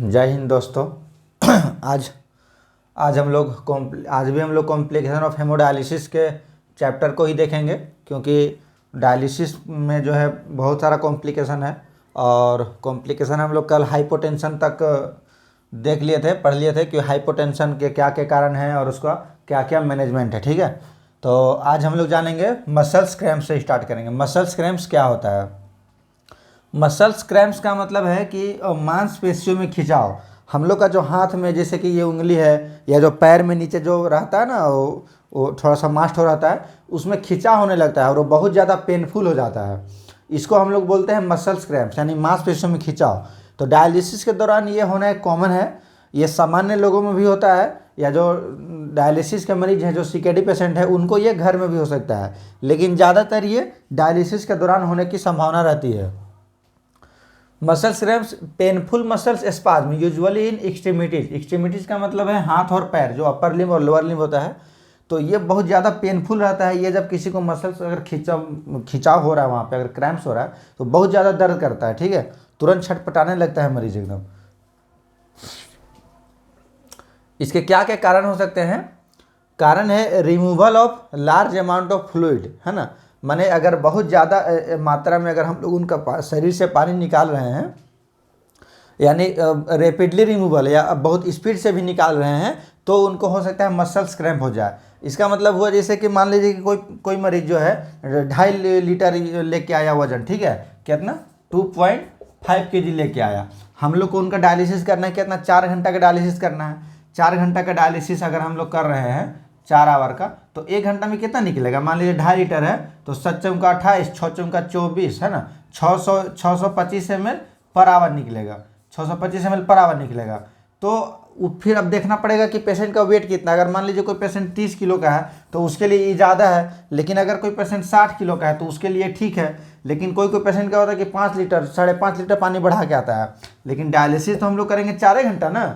जय हिंद दोस्तों। आज आज भी हम लोग कॉम्प्लिकेशन ऑफ हेमोडायलिसिस के चैप्टर को ही देखेंगे, क्योंकि डायलिसिस में जो है बहुत सारा कॉम्प्लिकेशन है। और कॉम्प्लिकेशन हम लोग कल हाइपोटेंशन तक देख लिए थे, पढ़ लिए थे कि हाइपोटेंशन के क्या क्या कारण हैं और उसका क्या क्या मैनेजमेंट है। ठीक है, तो आज हम लोग जानेंगे मसल्स क्रैम्प्स से स्टार्ट करेंगे। मसल्स क्रैम्प्स क्या होता है? मसल्स क्रैम्प्स का मतलब है कि मांसपेशियों में खिंचाव। हम लोग का जो हाथ में, जैसे कि ये उंगली है या जो पैर में नीचे जो रहता है ना, वो थोड़ा सा मास्ट हो रहता है, उसमें खिंचाव होने लगता है और वो बहुत ज़्यादा पेनफुल हो जाता है। इसको हम लोग बोलते हैं मसल्स क्रैम्प्स, यानी मांसपेशियों में खिंचाव। तो डायलिसिस के दौरान ये होना एक कॉमन है। ये सामान्य लोगों में भी होता है, या जो डायलिसिस के मरीज हैं, जो सीकेडी पेशेंट है, उनको ये घर में भी हो सकता है, लेकिन ज़्यादातर ये डायलिसिस के दौरान होने की संभावना रहती है। Muscles cramps painful muscles spasm usually in extremities. Extremities का मतलब है हाथ और पैर, जो अपर लिम्ब और लोअर लिम्ब होता है। तो ये बहुत ज़्यादा पेनफुल रहता है। ये जब किसी को मसल्स अगर खिंचाव हो रहा है, वहाँ पे अगर क्रैम्प्स हो रहा है तो बहुत ज़्यादा दर्द करता है। ठीक है, तुरंत छटपटाने लगता है मरीज एकदम। इसके क्या क्या कारण हो सकते हैं? कारण है removal of large amount of fluid, है ना। माने अगर बहुत ज़्यादा मात्रा में अगर हम लोग उनका शरीर से पानी निकाल रहे हैं, यानी रैपिडली रिमूवल या बहुत स्पीड से भी निकाल रहे हैं, तो उनको हो सकता है मसल्स क्रैम्प हो जाए। इसका मतलब हुआ जैसे कि मान लीजिए कि कोई मरीज जो है 2.5 लीटर लेके आया वजन, ठीक है, कितना 2.5 kg लेके आया। हम लोग को उनका डायलिसिस करना है कितना, 4 घंटा का डायलिसिस करना है। 4 घंटा का डायलिसिस अगर हम लोग कर रहे हैं 4 आवर का, तो 1 घंटा में कितना निकलेगा? मान लीजिए 2.5 लीटर है, तो 7 चौका 28, 6 चौका 24, है ना, 625 ml पर आवर निकलेगा। 625 ml पर आवर निकलेगा। तो फिर अब देखना पड़ेगा कि पेशेंट का वेट कितना। अगर मान लीजिए कोई पेशेंट 30 किलो का है तो उसके लिए ये ज़्यादा है, लेकिन अगर कोई पेशेंट 60 किलो का है तो उसके लिए ठीक है। लेकिन कोई पेशेंट क्या होता है कि 5 लीटर 5.5 लीटर पानी बढ़ा के आता है, लेकिन डायलिसिस तो हम लोग करेंगे 4 घंटा ना।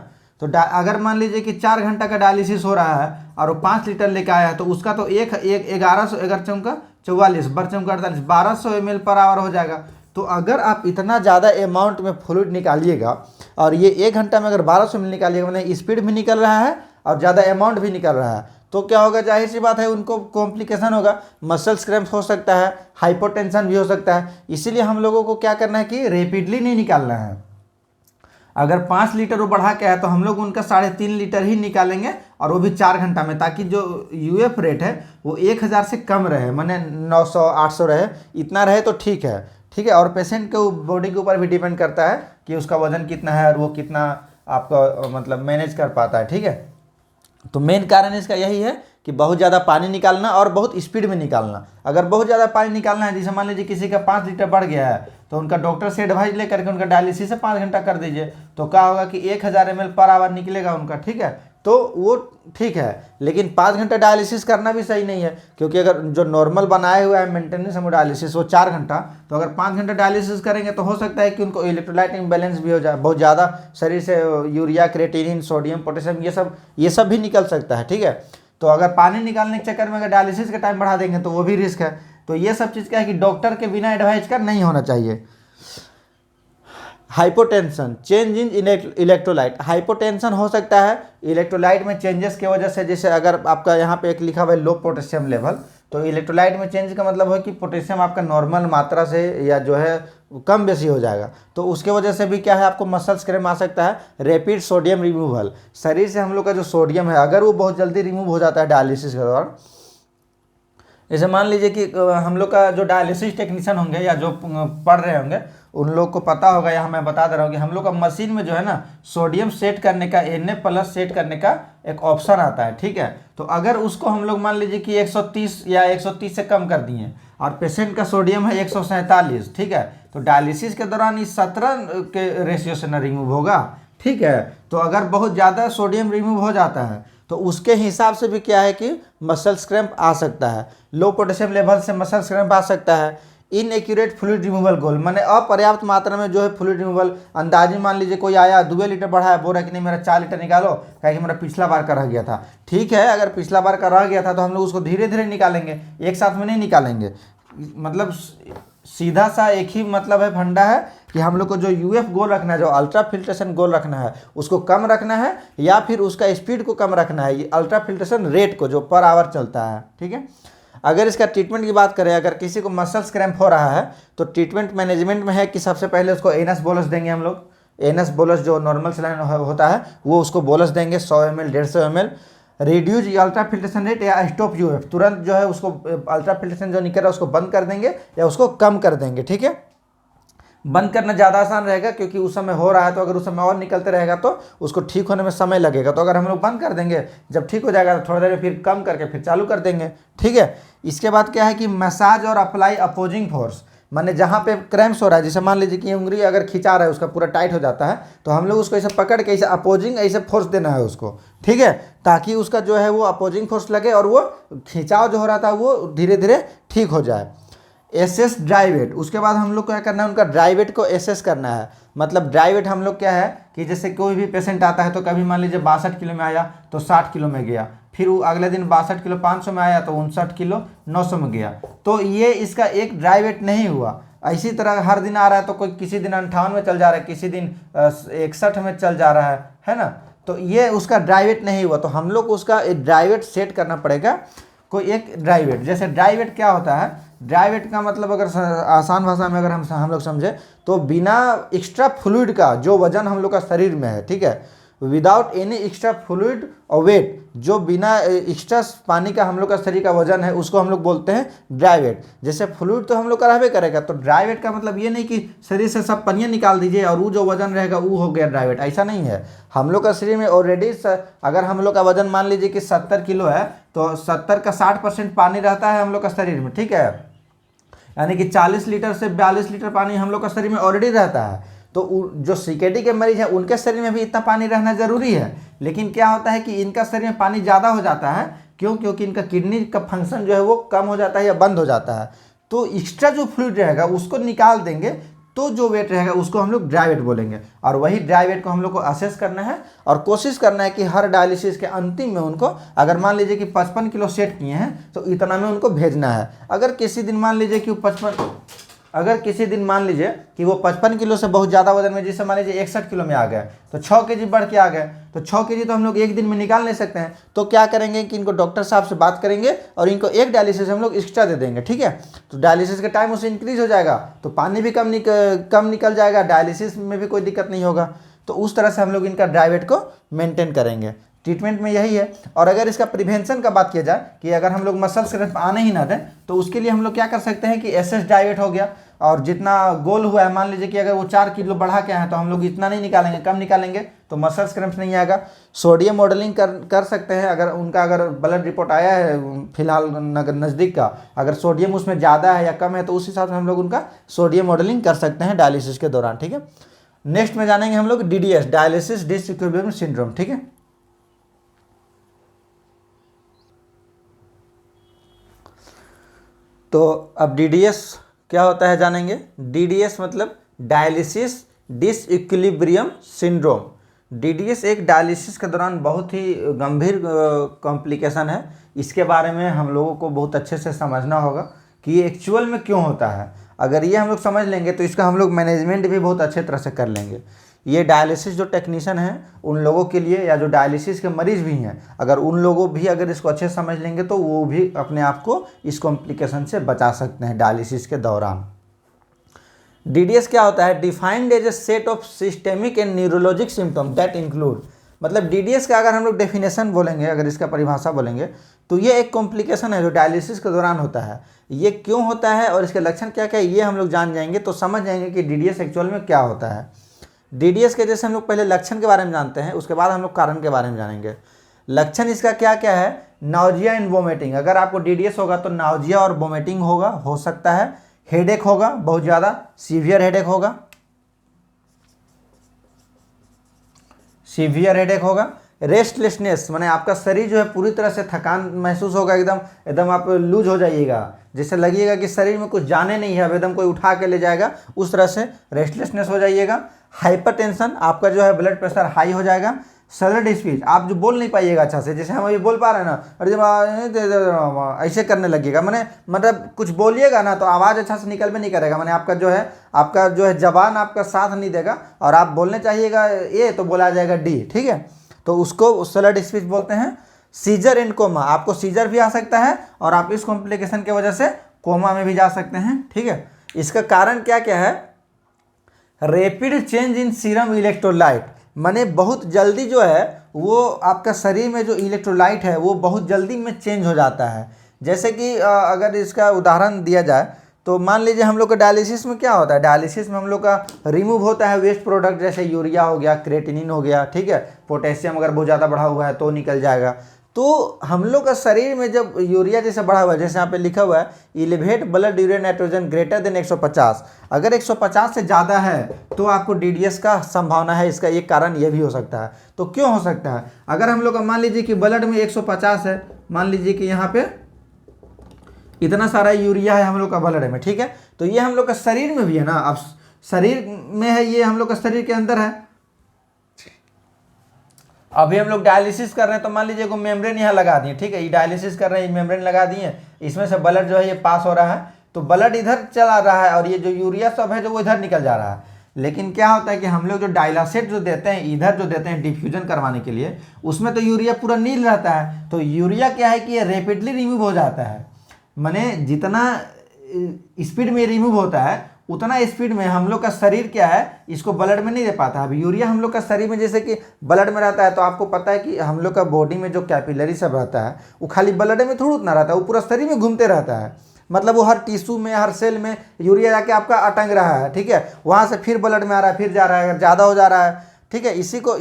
तो अगर मान लीजिए कि 4 घंटा का डायलिसिस हो रहा है और वो 5 लीटर लेके आया है, तो उसका तो 1100 11 चौका 44 बर चौका 48 1200 ml पर आवर हो जाएगा। तो अगर आप इतना ज़्यादा अमाउंट में फ्लूइड निकालिएगा और ये 1 घंटा में अगर 1200 ml निकालिएगा, मतलब स्पीड भी निकल रहा है और ज़्यादा अमाउंट भी निकल रहा है, तो क्या होगा? जाहिर सी बात है उनको कॉम्प्लिकेशन होगा। मसल्स क्रैम्प्स हो सकता है, हाइपोटेंशन भी हो सकता है। इसीलिए हम लोगों को क्या करना है कि रैपिडली नहीं निकालना है। अगर 5 लीटर वो बढ़ा के है तो हम लोग उनका 3.5 लीटर ही निकालेंगे, और वो भी 4 घंटा में, ताकि जो यूएफ रेट है वो 1000 से कम रहे, माने 900 800 रहे, इतना रहे तो ठीक है। ठीक है, और पेशेंट के बॉडी के ऊपर भी डिपेंड करता है कि उसका वजन कितना है और वो कितना आपका मतलब मैनेज कर पाता है। ठीक है, तो मेन कारण इसका यही है कि बहुत ज़्यादा पानी निकालना और बहुत स्पीड में निकालना। अगर बहुत ज़्यादा पानी निकालना है, जैसे मान लीजिए किसी का 5 लीटर बढ़ गया है, तो उनका डॉक्टर से एडवाइस लेकर के उनका डायलिसिस से 5 घंटा कर दीजिए, तो क्या होगा कि 1000 ml पर आवर निकलेगा उनका। ठीक है, तो वो ठीक है, लेकिन 5 घंटा डायलिसिस करना भी सही नहीं है, क्योंकि अगर जो नॉर्मल बनाया हुआ है मेंटेनेंस हेमोडायलिसिस वो 4 घंटा, तो अगर 5 घंटा डायलिसिस करेंगे तो हो सकता है कि उनको इलेक्ट्रोलाइट इम्बैलेंस भी हो जाए, बहुत ज़्यादा शरीर से यूरिया, क्रिएटिनिन, सोडियम, पोटेशियम ये सब भी निकल सकता है। ठीक है, तो अगर पानी निकालने के चक्कर में अगर डायलिसिस का टाइम बढ़ा देंगे तो वो भी रिस्क है। तो ये सब चीज़ क्या है कि डॉक्टर के बिना एडवाइस कर नहीं होना चाहिए। Hypotension, change in electrolyte. Hypotension हो सकता है इलेक्ट्रोलाइट में चेंजेस की वजह से। जैसे अगर आपका यहाँ पे एक लिखा हुआ है लो पोटेशियम लेवल, तो इलेक्ट्रोलाइट में चेंज का मतलब है कि पोटेशियम आपका नॉर्मल मात्रा से या जो है कम बेसी हो जाएगा, तो उसके वजह से भी क्या है आपको मसल्स क्रैम्प आ सकता है। रैपिड सोडियम रिमूवल, शरीर से हम लोग का जो सोडियम है अगर वो बहुत जल्दी रिमूव हो जाता है डायलिसिस के दौरान। जैसे मान लीजिए कि हम लोग का जो डायलिसिस टेक्नीशियन होंगे या जो पढ़ रहे होंगे उन लोग को पता होगा, या मैं बता दे रहा हूँ कि हम लोग का मशीन में जो है ना सोडियम सेट करने का, Na+ सेट करने का एक ऑप्शन आता है। ठीक है, तो अगर उसको हम लोग मान लीजिए कि 130 या 130 से कम कर दिए और पेशेंट का सोडियम है 147, ठीक है, तो डायलिसिस के दौरान इस 17 के रेशियो से ना रिमूव होगा। ठीक है, तो अगर बहुत ज़्यादा सोडियम रिमूव हो जाता है तो उसके हिसाब से भी क्या है कि मसल्स क्रैम्प आ सकता है। लो पोटेशियम लेवल से मसल्स क्रैम्प आ सकता है। इनएक्यूरेट फ्लूइड रिमूवल गोल, माने अपर्याप्त मात्रा में जो है फ्लूइड रिमूवल। अंदाजी मान लीजिए कोई आया 2 लीटर बढ़ा है, बोल रहा है कि नहीं मेरा 4 लीटर निकालो, क्या कि मेरा पिछला बार का रह गया था। ठीक है, अगर पिछला बार का रह गया था तो हम लोग उसको धीरे धीरे निकालेंगे, एक साथ में नहीं निकालेंगे। मतलब सीधा सा एक ही मतलब है फंडा है कि हम लोग को जो यूएफ गोल रखना है, जो अल्ट्रा फिल्ट्रेशन गोल रखना है, उसको कम रखना है या फिर उसका स्पीड को कम रखना है, ये अल्ट्रा फिल्ट्रेशन रेट को जो पर आवर चलता है। ठीक है, अगर इसका ट्रीटमेंट की बात करें, अगर किसी को मसल्स क्रैम्प हो रहा है तो ट्रीटमेंट मैनेजमेंट में है कि सबसे पहले उसको एनस बोलस देंगे हम लोग। एनस बोलस जो नॉर्मल सलाइन होता है वो उसको बोलस देंगे 100 ml 150 ml। Reduce ultra filtration rate या स्टॉप यूएफ, तुरंत जो है उसको अल्ट्रा फिल्ट्रेशन जो निकल रहा है उसको बंद कर देंगे या उसको कम कर देंगे। ठीक है, बंद करना ज़्यादा आसान रहेगा क्योंकि उस समय हो रहा है, तो अगर उस समय और निकलते रहेगा तो उसको ठीक होने में समय लगेगा। तो अगर हम लोग बंद कर देंगे, जब ठीक हो जाएगा तो थोड़ा देर फिर कम करके फिर चालू कर देंगे। ठीक है, इसके बाद क्या है कि मसाज और अप्लाई अपोजिंग फोर्स, माने जहाँ पे क्रैम्प्स हो रहा है, जैसे मान लीजिए कि उंगली अगर खिंचा रहा है उसका पूरा टाइट हो जाता है, तो हम लोग उसको ऐसे पकड़ के ऐसे अपोजिंग ऐसे फोर्स देना है उसको। ठीक है, ताकि उसका जो है वो अपोजिंग फोर्स लगे और वो खिंचाव जो हो रहा था वो धीरे धीरे ठीक हो जाए। एसेस ड्राई वेट, उसके बाद हम लोग क्या करना है, उनका ड्राई वेट को एसेस करना है। मतलब ड्राई वेट हम लोग क्या है कि जैसे कोई भी पेशेंट आता है तो कभी मान लीजिए 62 किलो में आया तो 60 किलो में गया, फिर वो अगले दिन 62 किलो 500 में आया तो 59 किलो 900 में गया, तो ये इसका एक ड्राई वेट नहीं हुआ। इसी तरह हर दिन आ रहा है तो कोई किसी दिन 58 में चल जा रहा है, किसी दिन 61 में चल जा रहा है ना, तो ये उसका ड्राई वेट नहीं हुआ। तो हम लोग को उसका एक ड्राई वेट सेट करना पड़ेगा, कोई एक ड्राई वेट। जैसे ड्राई वेट क्या होता है, ड्राई वेट का मतलब अगर आसान भाषा में अगर हम लोग समझे तो बिना एक्स्ट्रा फ्लूइड का जो वजन हम लोग का शरीर में है, ठीक है, विदाउट एनी एक्स्ट्रा फ्लूइड और वेट, जो बिना एक्स्ट्रा पानी का हम लोग का शरीर का वजन है उसको हम लोग बोलते हैं ड्राई वेट। जैसे फ्लूइड तो हम लोग का रहबे करेगा, तो ड्राई वेट का मतलब ये नहीं कि शरीर से सब पनियाँ निकाल दीजिए और वो जो वजन रहेगा वो हो गया ड्राई वेट, ऐसा नहीं है। हम लोग का शरीर में ऑलरेडी अगर हम लोग का वजन मान लीजिए कि 70 किलो है तो 70 का 60% पानी रहता है हम लोग का शरीर में। ठीक है, यानी कि 40 लीटर से 42 लीटर पानी हम लोग का शरीर में ऑलरेडी रहता है। तो जो सीकेडी के मरीज हैं उनके शरीर में भी इतना पानी रहना जरूरी है, लेकिन क्या होता है कि इनका शरीर में पानी ज़्यादा हो जाता है। क्यों? क्योंकि इनका किडनी का फंक्शन जो है वो कम हो जाता है या बंद हो जाता है, तो एक्स्ट्रा जो फ्लूइड रहेगा उसको निकाल देंगे, तो जो वेट रहेगा उसको हम लोग ड्राई वेट बोलेंगे। और वही ड्राई वेट को हम लोग को असेस करना है और कोशिश करना है कि हर डायलिसिस के अंतिम में उनको, अगर मान लीजिए कि 55 किलो सेट किए हैं तो इतना में उनको भेजना है। अगर किसी दिन मान लीजिए कि वो 55 किलो से बहुत ज़्यादा वजन में, जैसे मान लीजिए 61 किलो में आ गए तो 6 केजी बढ़ के आ गए, तो 6 केजी तो हम लोग एक दिन में निकाल नहीं सकते हैं। तो क्या करेंगे कि इनको डॉक्टर साहब से बात करेंगे और इनको एक डायलिसिस हम लोग एक्स्ट्रा दे देंगे। ठीक है, तो डायलिसिस का टाइम उससे इंक्रीज हो जाएगा, तो पानी भी कम निकल जाएगा, डायलिसिस में भी कोई दिक्कत नहीं होगा। तो उस तरह से हम लोग इनका ड्राई वेट को मेंटेन करेंगे। ट्रीटमेंट में यही है। और अगर इसका प्रिवेंशन का बात किया जाए कि अगर हम लोग मसल क्रैम्प आने ही ना दें, तो उसके लिए हम लोग क्या कर सकते हैं कि एसएस ड्राई वेट हो गया, और जितना गोल हुआ है, मान लीजिए कि अगर वो 4 किलो बढ़ा के हैं तो हम लोग इतना नहीं निकालेंगे, कम निकालेंगे, तो मसल क्रैम्प नहीं आएगा। सोडियम मॉडलिंग कर सकते हैं, अगर ब्लड रिपोर्ट आया है फिलहाल नज़दीक का, अगर सोडियम उसमें ज़्यादा है या कम है तो उस हिसाब से हम लोग उनका सोडियम मॉडलिंग कर सकते हैं डायलिसिस के दौरान। ठीक है, नेक्स्ट में जानेंगे हम लोग DDS, डायलिसिस डिसइक्विलिब्रियम सिंड्रोम। ठीक है, तो अब DDS क्या होता है जानेंगे। DDS मतलब डायलिसिस डिसइक्विलिब्रियम सिंड्रोम। DDS एक डायलिसिस के दौरान बहुत ही गंभीर कॉम्प्लिकेशन है। इसके बारे में हम लोगों को बहुत अच्छे से समझना होगा कि ये एक्चुअल में क्यों होता है। अगर ये हम लोग समझ लेंगे तो इसका हम लोग मैनेजमेंट भी बहुत अच्छे तरह से कर लेंगे। ये डायलिसिस जो टेक्नीशियन हैं उन लोगों के लिए, या जो डायलिसिस के मरीज भी हैं, अगर उन लोगों भी अगर इसको अच्छे समझ लेंगे तो वो भी अपने आप को इस कॉम्प्लिकेशन से बचा सकते हैं डायलिसिस के दौरान। DDS क्या होता है, defined as a set of systemic and neurologic symptom that include, मतलब DDS का अगर हम लोग डेफिनेशन बोलेंगे, अगर इसका परिभाषा बोलेंगे, तो ये एक कॉम्प्लिकेशन है जो डायलिसिस के दौरान होता है। ये क्यों होता है और इसके लक्षण क्या क्या है ये हम लोग जान जाएंगे तो समझ जाएंगे कि DDS एक्चुअल में क्या होता है। DDS के जैसे हम लोग पहले लक्षण के बारे में जानते हैं, उसके बाद हम लोग कारण के बारे में जानेंगे। लक्षण इसका क्या क्या है, नाउजिया एंड वोमिटिंग। अगर आपको DDS होगा तो नाउजिया और वोमिटिंग होगा, हो सकता है। हेडेक होगा, बहुत ज़्यादा सीवियर हेडेक होगा, रेस्टलेसनेस, माने आपका शरीर जो है पूरी तरह से थकान महसूस होगा, एकदम आप लूज हो जाइएगा, जैसे लगेगा कि शरीर में कुछ जाने नहीं है, अब एकदम कोई उठा के ले जाएगा, उस तरह से रेस्टलेसनेस हो जाइएगा। हाइपरटेंशन, आपका जो है ब्लड प्रेशर हाई हो जाएगा। सलर्ड स्पीच, आप जो बोल नहीं पाइएगा अच्छा से, जैसे हम अभी बोल पा रहे हैं ना, और जब ऐसे करने लगेगा, मैंने मतलब कुछ बोलिएगा ना तो आवाज़ अच्छा से निकल भी नहीं करेगा, मैंने आपका जो है जबान आपका साथ नहीं देगा, और आप बोलने चाहिएगा ए तो बोला जाएगा डी, ठीक है। तो उसको सलर्ड स्पीच बोलते हैं। सीजर एंड कोमा, आपको सीजर भी आ सकता है और आप इस कॉम्प्लिकेशन की वजह से कोमा में भी जा सकते हैं, ठीक है। इसका कारण क्या क्या है? Rapid change in serum electrolyte, माने बहुत जल्दी जो है वो आपका शरीर में जो इलेक्ट्रोलाइट है वो बहुत जल्दी में चेंज हो जाता है। जैसे कि अगर इसका उदाहरण दिया जाए तो मान लीजिए हम लोग का डायलिसिस में क्या होता है, डायलिसिस में हम लोग का रिमूव होता है वेस्ट प्रोडक्ट, जैसे यूरिया हो गया, क्रेटिनिन हो गया, ठीक है। पोटेशियम अगर बहुत ज़्यादा बढ़ा हुआ है तो निकल जाएगा। तो हम लोग का शरीर में जब यूरिया जैसे बढ़ा हुआ है, जैसे यहाँ पे लिखा हुआ है elevate blood urea nitrogen greater than 150, अगर 150 से ज़्यादा है तो आपको डीडीएस का संभावना है। इसका एक कारण ये भी हो सकता है। तो क्यों हो सकता है? अगर हम लोग का मान लीजिए कि ब्लड में 150 है, मान लीजिए कि यहाँ पे इतना सारा यूरिया है हम लोग का ब्लड में, ठीक है। तो ये हम लोग का शरीर में भी है ना, अब शरीर में है, ये हम लोग का शरीर के अंदर है। अभी हम लोग डायलिसिस कर रहे हैं तो मान लीजिए को मेम्ब्रेन यहाँ लगा दिए, ठीक है, ये डायलिसिस कर रहे हैं, मेम्ब्रेन लगा दिए, इसमें से ब्लड जो है ये पास हो रहा है, तो ब्लड इधर चला रहा है और ये जो यूरिया सब है जो वो इधर निकल जा रहा है। लेकिन क्या होता है कि हम लोग जो डायलासेट जो देते हैं इधर जो देते हैं डिफ्यूजन करवाने के लिए, उसमें तो यूरिया पूरा नील रहता है। तो यूरिया क्या है कि ये रैपिडली रिमूव हो जाता है, माने जितना स्पीड में रिमूव होता है उतना स्पीड में हम लोग का शरीर क्या है इसको ब्लड में नहीं दे पाता है। अब यूरिया हम लोग का शरीर में जैसे कि ब्लड में रहता है, तो आपको पता है कि हम लोग का बॉडी में जो कैपिलरी सब रहता है वो खाली ब्लड में थोड़ा उतना रहता है, वो पूरा शरीर में घूमते रहता है। मतलब वो हर टिश्यू में, हर सेल में यूरिया जाके आपका अटंग रहा है, ठीक है, वहाँ से फिर ब्लड में आ रहा है, फिर जा रहा है, अगर ज़्यादा हो जा रहा है, ठीक है। इसी को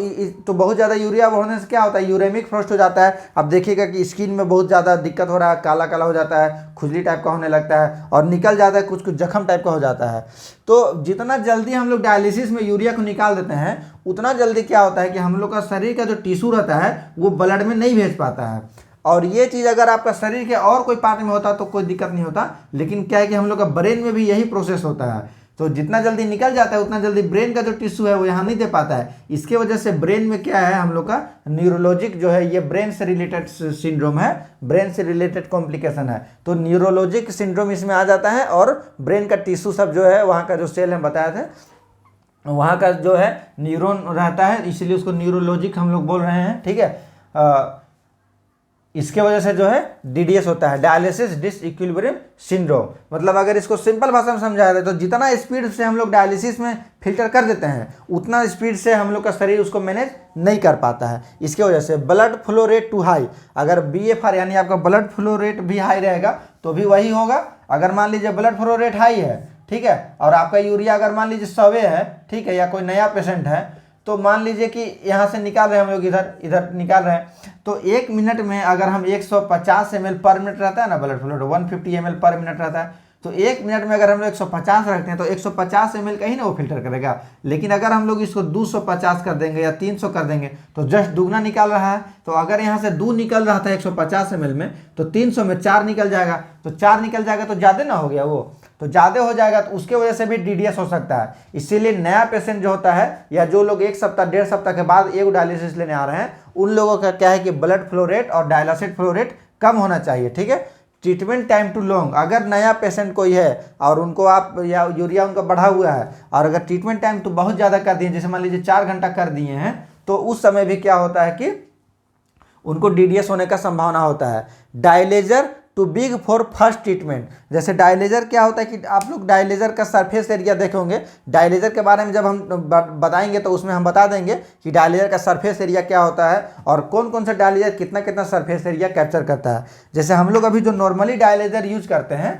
तो बहुत ज़्यादा यूरिया होने से क्या होता है, यूरेमिक फ्रस्ट हो जाता है। अब देखिएगा कि स्किन में बहुत ज़्यादा दिक्कत हो रहा है, काला काला हो जाता है, खुजली टाइप का होने लगता है और निकल जाता है, कुछ कुछ जख्म टाइप का हो जाता है। तो जितना जल्दी हम लोग डायलिसिस में यूरिया को निकाल देते हैं उतना जल्दी क्या होता है कि हम लोग का शरीर का जो टिश्यू रहता है वो ब्लड में नहीं भेज पाता है। और ये चीज़ अगर आपका शरीर के और कोई पार्ट में होता तो कोई दिक्कत नहीं होता, लेकिन क्या है कि हम लोग का ब्रेन में भी यही प्रोसेस होता है। तो जितना जल्दी निकल जाता है उतना जल्दी ब्रेन का जो टिश्यू है वो यहाँ नहीं दे पाता है। इसके वजह से ब्रेन में क्या है हम लोग का न्यूरोलॉजिक जो है, ये ब्रेन से रिलेटेड सिंड्रोम है, ब्रेन से रिलेटेड कॉम्प्लिकेशन है। तो न्यूरोलॉजिक सिंड्रोम इसमें आ जाता है और ब्रेन का टिश्यू सब जो है, वहाँ का जो सेल हम बताए थे, वहाँ का जो है न्यूरॉन रहता है, इसलिए उसको न्यूरोलॉजिक हम लोग बोल रहे हैं, ठीक है। इसके वजह से जो है डीडीएस होता है, डायलिसिस डिसइक्विलिब्रियम सिंड्रोम। मतलब अगर इसको सिंपल भाषा में समझाया जाए तो जितना स्पीड से हम लोग डायलिसिस में फिल्टर कर देते हैं उतना स्पीड से हम लोग का शरीर उसको मैनेज नहीं कर पाता है। इसके वजह से blood flow rate too high, अगर बीएफआर यानी आपका ब्लड फ्लो रेट भी हाई रहेगा तो भी वही होगा। अगर मान लीजिए ब्लड फ्लो रेट हाई है, ठीक है, और आपका यूरिया अगर मान लीजिए 100 है, ठीक है, या कोई नया पेशेंट है, तो मान लीजिए कि यहाँ से निकाल रहे हैं हम लोग, इधर निकाल रहे हैं, तो 1 मिनट में अगर हम 150 ml पर मिनट रहता है ना ब्लड फ्लो, 150 ml पर मिनट रहता है, तो 1 मिनट में अगर हम लोग 150 रखते हैं तो 150 ml का ही ना वो फिल्टर करेगा। लेकिन अगर हम लोग इसको 250 कर देंगे या 300 कर देंगे तो जस्ट दुगना निकाल रहा है। तो अगर यहाँ से 2 निकल रहा था 150 ml में, तो 300 में 4 निकल जाएगा, तो 4 निकल जाएगा तो ज़्यादा ना हो गया, वो तो ज़्यादा हो जाएगा, तो उसके वजह से भी डीडीएस हो सकता है। इसीलिए नया पेशेंट जो होता है या जो लोग 1 सप्ताह 1.5 सप्ताह के बाद एक डायलिसिस लेने आ रहे हैं, उन लोगों का क्या है कि ब्लड फ्लो रेट और डायलिसिस फ्लो रेट कम होना चाहिए, ठीक है। ट्रीटमेंट टाइम टू लॉन्ग, अगर नया पेशेंट कोई है और उनको आप या यूरिया उनका बढ़ा हुआ है और अगर ट्रीटमेंट टाइम तो बहुत ज़्यादा कर दिए, जैसे मान लीजिए 4 घंटा कर दिए हैं, तो उस समय भी क्या होता है कि उनको डीडीएस होने का संभावना होता है। Dialyser too big for first treatment, जैसे डायलेजर क्या होता है कि आप लोग डायलेजर का सरफेस एरिया देखे होंगे। डायलेजर के बारे में जब हम बताएंगे तो उसमें हम बता देंगे कि डायलेजर का सरफेस एरिया क्या होता है और कौन कौन सा डायलेजर कितना कितना सरफेस एरिया कैप्चर करता है। जैसे हम लोग अभी जो नॉर्मली डायलेजर यूज करते हैं,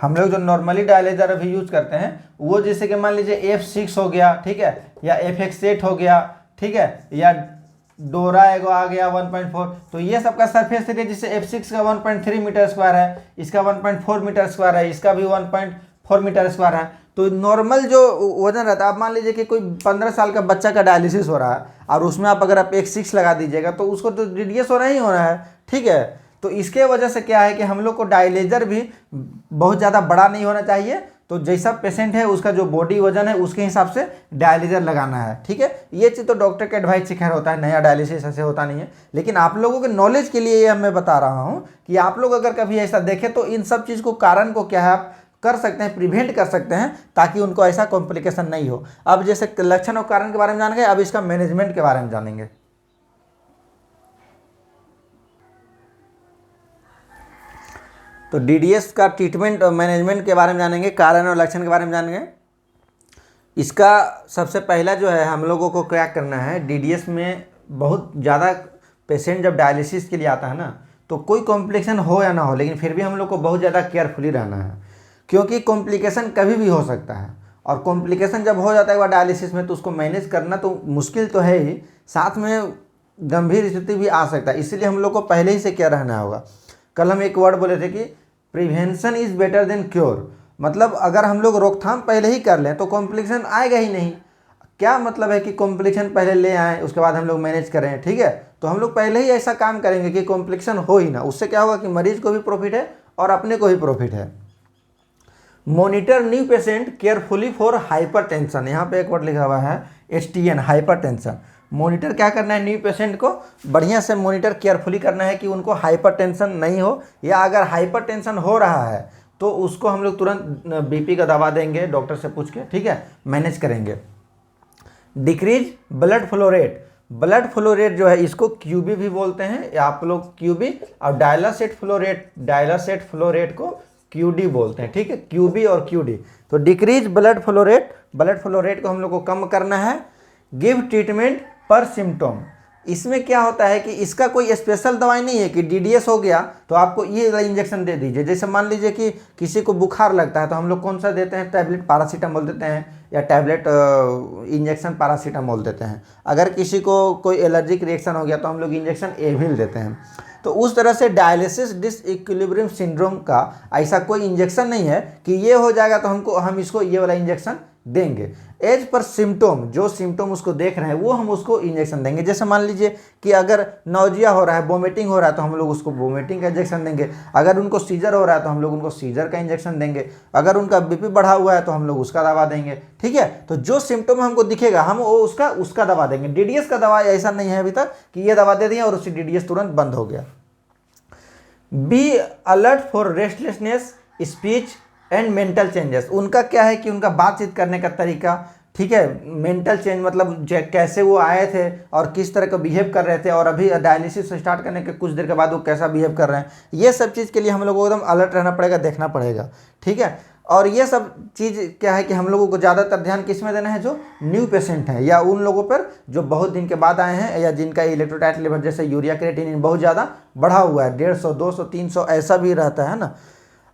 हम लोग जो नॉर्मली डायलेजर अभी यूज करते हैं वो जैसे कि मान लीजिए F6 हो गया, ठीक है, या FX8 हो गया, ठीक है, या डोरा एगो आ गया 1.4, तो ये सबका सरफेस एरिया जैसे F6 का 1.3 मीटर स्क्वायर है, इसका 1.4 मीटर स्क्वायर है, इसका भी 1.4 मीटर स्क्वायर है। तो नॉर्मल जो वजन रहता है, आप मान लीजिए कि कोई 15 साल का बच्चा का डायलिसिस हो रहा है और उसमें आप अगर आप X6 लगा दीजिएगा तो उसको तो डीडीएस होना ही होना है, ठीक है। तो इसके वजह से क्या है कि हम लोग को डायलेजर भी बहुत ज़्यादा बड़ा नहीं होना चाहिए। तो जैसा पेशेंट है उसका जो बॉडी वजन है उसके हिसाब से डायलिसिस लगाना है। ठीक है, ये चीज़ तो डॉक्टर के एडवाइस से खैर होता है, नया डायलिसिस ऐसे होता नहीं है, लेकिन आप लोगों के नॉलेज के लिए ये मैं बता रहा हूँ कि आप लोग अगर कभी ऐसा देखें तो इन सब चीज़ को, कारण को क्या है, आप कर सकते हैं, प्रिवेंट कर सकते हैं, ताकि उनको ऐसा कॉम्प्लिकेशन नहीं हो। अब जैसे लक्षण और कारण के बारे में जान गए, अब इसका मैनेजमेंट के बारे में जानेंगे। तो डीडीएस का ट्रीटमेंट और मैनेजमेंट के बारे में जानेंगे, कारण और लक्षण के बारे में जानेंगे। इसका सबसे पहला जो है, हम लोगों को क्या करना है, डीडीएस में बहुत ज़्यादा पेशेंट जब डायलिसिस के लिए आता है ना, तो कोई कॉम्प्लिकेशन हो या ना हो, लेकिन फिर भी हम लोग को बहुत ज़्यादा केयरफुली रहना है, क्योंकि कॉम्प्लिकेशन कभी भी हो सकता है। और कॉम्प्लिकेशन जब हो जाता है एक बार डायलिसिस में, तो उसको मैनेज करना तो मुश्किल तो है ही, साथ में गंभीर स्थिति भी आ सकता है। इसलिए हम लोग को पहले ही से क्या रहना होगा। कल हम एक वर्ड बोले थे कि prevention is better than cure, मतलब अगर हम लोग रोकथाम पहले ही कर लें तो कॉम्प्लिकेशन आएगा ही नहीं। क्या मतलब है कि कॉम्प्लिकेशन पहले ले आएँ, उसके बाद हम लोग मैनेज करें। ठीक है, तो हम लोग पहले ही ऐसा काम करेंगे कि कॉम्प्लिकेशन हो ही ना। उससे क्या होगा कि मरीज को भी प्रॉफिट है और अपने को भी प्रॉफिट है। Monitor new patient carefully for hyper tension, यहाँ पे एक वर्ड लिखा हुआ है STN, हाइपर टेंशन। मॉनिटर क्या करना है, न्यू पेशेंट को बढ़िया से मॉनिटर केयरफुली करना है कि उनको हाइपर टेंशन नहीं हो, या अगर हाइपर टेंशन हो रहा है तो उसको हम लोग तुरंत BP का दवा देंगे डॉक्टर से पूछ के। ठीक है, मैनेज करेंगे। Decrease blood flow rate, blood flow rate जो है इसको QB भी बोलते हैं, या आप लोग QB, और डायलासेट फ्लो रेट को QD बोलते हैं। ठीक है, QB और QD। तो डिक्रीज ब्लड फ्लो रेट को हम लोग को कम करना है। गिव ट्रीटमेंट पर सिम्टोम, इसमें क्या होता है कि इसका कोई स्पेशल दवाई नहीं है कि DDS हो गया तो आपको ये वाला इंजेक्शन दे दीजिए। जैसे मान लीजिए कि किसी को बुखार लगता है तो हम लोग कौन सा देते हैं, टैबलेट पैरासीटामोल देते हैं, या टैबलेट इंजेक्शन पैरासीटामोल देते हैं। अगर किसी को कोई एलर्जिक रिएक्शन हो गया तो हम लोग इंजेक्शन एविल देते हैं। तो उस तरह से डायलिसिस डिसइक्विलिब्रियम सिंड्रोम का ऐसा कोई इंजेक्शन नहीं है कि ये हो जाएगा तो हम इसको ये वाला इंजेक्शन देंगे। एज पर सिम्टोम, जो सिम्टोम उसको देख रहे हैं वो हम उसको इंजेक्शन देंगे। जैसे मान लीजिए कि अगर नौजिया हो रहा है, वोमिटिंग हो रहा है, तो हम लोग उसको वोमिटिंग का इंजेक्शन देंगे। अगर उनको सीजर हो रहा है तो हम लोग उनको सीजर का इंजेक्शन देंगे। अगर उनका BP बढ़ा हुआ है तो हम लोग उसका दवा देंगे। ठीक है, तो जो सिम्टोम हमको दिखेगा हम वो उसका दवा देंगे। DDS का दवा ऐसा नहीं है अभी तक कि ये दवा दे दिया और उससे DDS तुरंत बंद हो गया। Be alert for restlessness, speech and mental changes, उनका क्या है कि उनका बातचीत करने का तरीका, ठीक है, मेंटल चेंज मतलब कैसे वो आए थे और किस तरह का बिहेव कर रहे थे, और अभी डायलिसिस स्टार्ट करने के कुछ देर के बाद वो कैसा बिहेव कर रहे हैं, ये सब चीज़ के लिए हम लोगों को एकदम अलर्ट रहना पड़ेगा, देखना पड़ेगा। ठीक है, और ये सब चीज़ क्या है कि हम लोगों को ज़्यादातर ध्यान किस में देना है, जो न्यू पेशेंट हैं या उन लोगों पर जो बहुत दिन के बाद आए हैं, या जिनका इलेक्ट्रोलाइट लेवल जैसे यूरिया क्रिएटिनिन बहुत ज़्यादा बढ़ा हुआ है, 150, 200, 300 ऐसा भी रहता है ना।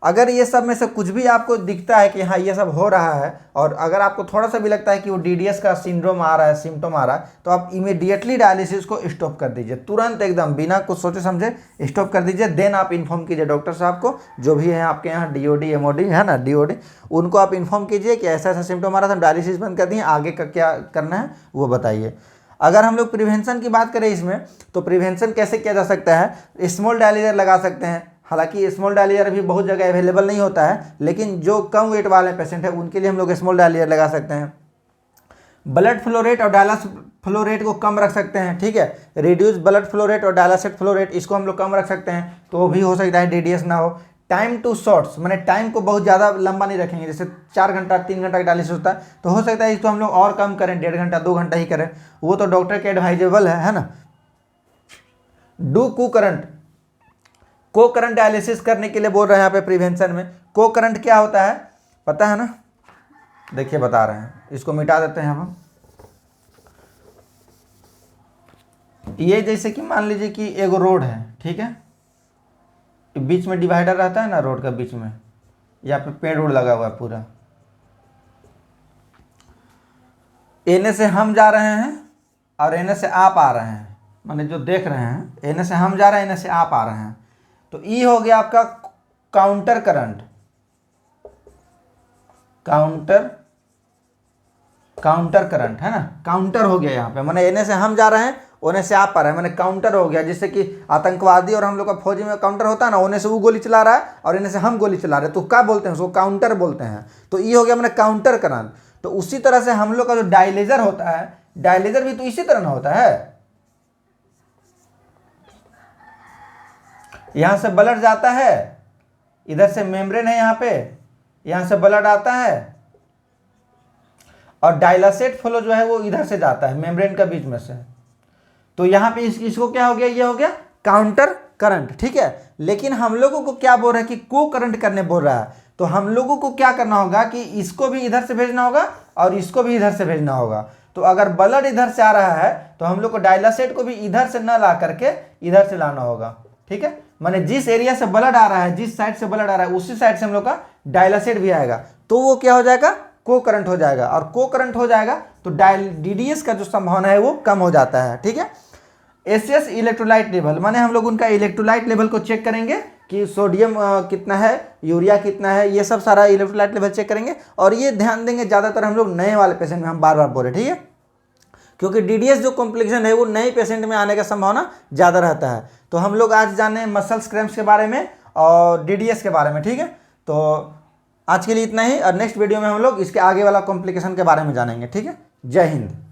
अगर ये सब में से कुछ भी आपको दिखता है कि हाँ ये सब हो रहा है, और अगर आपको थोड़ा सा भी लगता है कि वो DDS का सिंड्रोम आ रहा है, सिम्टोम आ रहा है, तो आप इमीडिएटली डायलिसिस को स्टॉप कर दीजिए, तुरंत एकदम बिना कुछ सोचे समझे स्टॉप कर दीजिए। देन आप इन्फॉर्म कीजिए डॉक्टर साहब को, जो भी है आपके यहाँ DOD MOD है ना, DOD, उनको आप इन्फॉर्म कीजिए कि ऐसा ऐसा सिम्टोम आ रहा था, हम डायलिसिस बंद कर दिए, आगे का क्या करना है वो बताइए। अगर हम लोग प्रिवेंशन की बात करें इसमें, तो प्रिवेंशन कैसे किया जा सकता है, स्मॉल डायलिसिस लगा सकते हैं। हालांकि स्मॉल डायलियर अभी बहुत जगह अवेलेबल नहीं होता है, लेकिन जो कम वेट वाले पेशेंट हैं उनके लिए हम लोग स्मॉल डायलियर लगा सकते हैं। ब्लड फ्लो रेट और डायलिसिस फ्लो रेट को कम रख सकते हैं। ठीक है, रिड्यूस ब्लड फ्लो रेट और डायलिसिस फ्लो रेट, इसको हम लोग कम रख सकते हैं, तो भी हो सकता है DDS ना हो। टाइम टू शॉर्ट्स, मैंने टाइम को बहुत ज़्यादा लंबा नहीं रखेंगे, जैसे 4 घंटा 3 घंटा का डायलिसिस होता है, तो हो सकता है इसको हम लोग और कम करें, 1.5 घंटा 2 घंटा ही करें, वो तो डॉक्टर के एडवाइजेबल है ना। डू को करंट डायलिसिस करने के लिए बोल रहे हैं यहाँ पे प्रिवेंशन में। को करंट क्या होता है पता है ना, देखिए बता रहे हैं, इसको मिटा देते हैं हम। ये जैसे कि मान लीजिए कि एक रोड है, ठीक है, बीच में डिवाइडर रहता है ना रोड का बीच में, यहाँ पे पेड़ उड़ लगा हुआ है पूरा, एने से हम जा रहे हैं और एने से आप आ रहे हैं, माने जो देख रहे हैं, एने से हम जा रहे हैं, एने से आप आ रहे हैं, तो ई हो गया आपका काउंटर करंट, काउंटर करंट है ना, काउंटर हो गया यहाँ पे, माने एने से हम जा रहे हैं ओने से आप आ रहा है, मैंने काउंटर हो गया। जैसे कि आतंकवादी और हम लोग का फौजी में काउंटर होता है ना, ओने से वो गोली चला रहा है और इन्हें से हम गोली चला रहे हैं, तो क्या बोलते हैं उसको? काउंटर बोलते हैं। तो ये हो गया मैंने काउंटर करंट। तो उसी तरह से हम लोग का जो डायलेजर होता है, डायलेजर भी तो इसी तरह ना होता है। यहां से ब्लड जाता है, इधर से मेम्ब्रेन है यहाँ पे, यहां से ब्लड आता है और डायलासेट फ्लो जो है वो इधर से जाता है मेम्ब्रेन का बीच में से। तो यहाँ पे इसको क्या हो गया? ये हो गया काउंटर करंट, ठीक है। लेकिन हम लोगों को क्या बोल रहा है कि को करंट करने बोल रहा है। तो हम लोगों को क्या करना होगा कि इसको भी इधर से भेजना होगा और इसको भी इधर से भेजना होगा। तो अगर ब्लड इधर से आ रहा है तो हम लोग को डायलासेट को भी इधर से न ला करके इधर से लाना होगा, ठीक है। माने जिस एरिया से ब्लड आ रहा है, जिस साइड से ब्लड आ रहा है, उसी साइड से हम लोग का डायलासेट भी आएगा। तो वो क्या हो जाएगा? को करंट हो जाएगा। और को करंट हो जाएगा तो डीडीएस का जो संभावना है वो कम हो जाता है, ठीक है। एसएस इलेक्ट्रोलाइट लेवल, माने हम लोग उनका इलेक्ट्रोलाइट लेवल को चेक करेंगे कि सोडियम कितना है, यूरिया कितना है, ये सब सारा इलेक्ट्रोलाइट लेवल चेक करेंगे। और ये ध्यान देंगे ज़्यादातर हम लोग नए वाले पेशेंट में, हम बार बार बोले, ठीक है, क्योंकि डीडीएस जो कॉम्प्लिकेशन है वो नए पेशेंट में आने का संभावना ज़्यादा रहता है। तो हम लोग आज जाने मसल्स क्रैम्प्स के बारे में और डीडीएस के बारे में, ठीक है। तो आज के लिए इतना ही, और नेक्स्ट वीडियो में हम लोग इसके आगे वाला कॉम्प्लिकेशन के बारे में जानेंगे, ठीक है। जय हिंद।